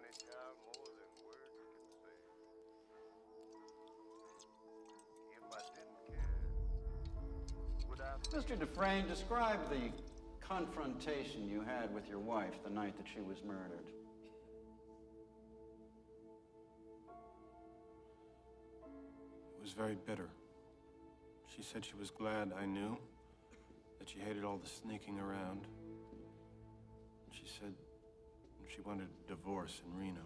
honey child, more than words can say. If I didn't care, would I... Mr. Dufresne, describe the confrontation you had with your wife the night that she was murdered. It was very bitter. She said she was glad I knew, that she hated all the sneaking around. She said she wanted a divorce in Reno.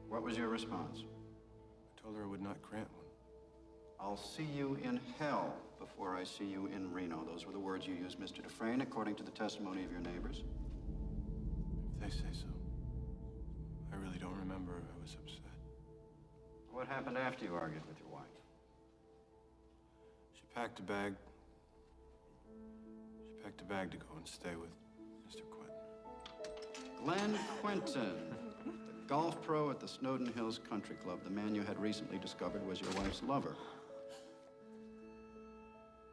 What was your response? I told her I would not grant one. I'll see you in hell before I see you in Reno. Those were the words you used, Mr. Dufresne, according to the testimony of your neighbors. If they say so. I really don't remember. I was upset. What happened after you argued with your wife? She packed a bag. She packed a bag to go and stay with Mr. Quentin. Glenn Quentin, the golf pro at the Snowden Hills Country Club, the man you had recently discovered was your wife's lover.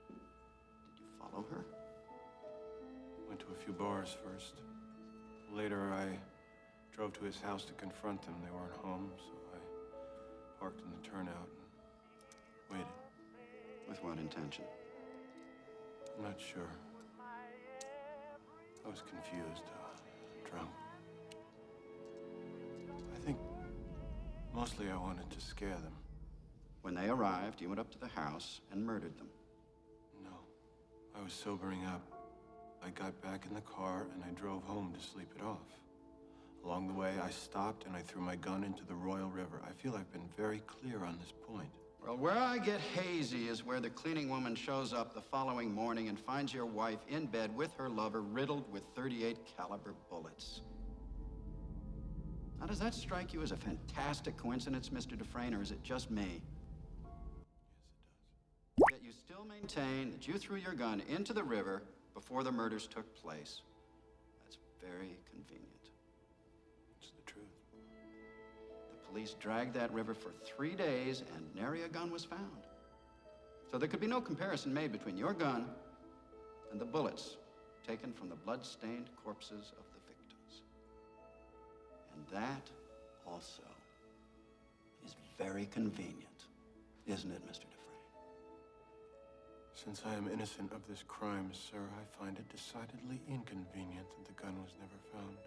Did you follow her? Went to a few bars first. Later, I drove to his house to confront them. They weren't home, so I parked in the turnout and waited. With what intention? I'm not sure. I was confused, drunk. I think mostly I wanted to scare them. When they arrived, you went up to the house and murdered them. No, I was sobering up. I got back in the car and I drove home to sleep it off. Along the way, I stopped and I threw my gun into the Royal River. I feel I've been very clear on this point. Well, where I get hazy is where the cleaning woman shows up the following morning and finds your wife in bed with her lover riddled with .38 caliber bullets. Now, does that strike you as a fantastic coincidence, Mr. Dufresne, or is it just me? Yes, it does. Yet you still maintain that you threw your gun into the river before the murders took place. That's very convenient. It's the truth. The police dragged that river for 3 days and nary a gun was found. So there could be no comparison made between your gun and the bullets taken from the blood-stained corpses of the victims. And that also is very convenient, isn't it, Mr. Dufresne? Since I am innocent of this crime, sir, I find it decidedly inconvenient that the gun was never found.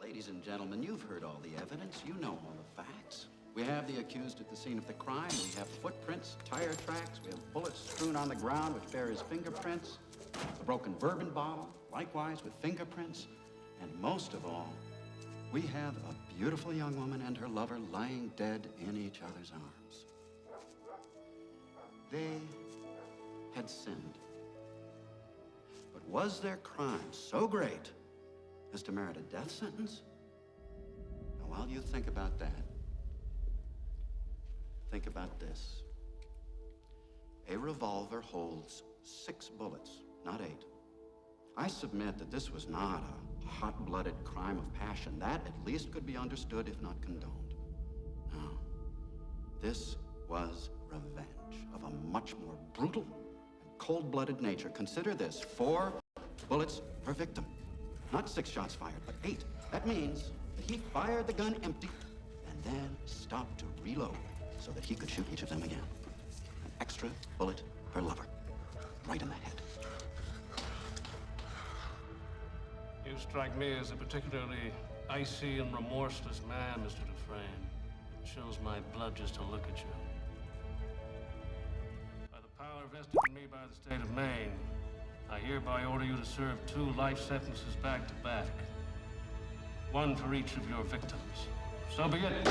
Ladies and gentlemen, you've heard all the evidence. You know all the facts. We have the accused at the scene of the crime. We have footprints, tire tracks. We have bullets strewn on the ground which bear his fingerprints. The broken bourbon bottle, likewise with fingerprints. And most of all, we have a beautiful young woman and her lover lying dead in each other's arms. They had sinned. But was their crime so great as to merit a death sentence? Now, while you think about that, think about this. A revolver holds 6 bullets, not 8. I submit that this was not a hot-blooded crime of passion. That at least could be understood, if not condoned. No. This was revenge of a much more brutal and cold-blooded nature. Consider this: 4 bullets per victim. Not 6 shots fired, but 8. That means that he fired the gun empty and then stopped to reload so that he could shoot each of them again. An extra bullet per lover, right in the head. You strike me as a particularly icy and remorseless man, Mr. Dufresne. It chills my blood just to look at you. By the power vested in me by the state of Maine, I hereby order you to serve 2 life sentences back to back. 1 for each of your victims. So be it.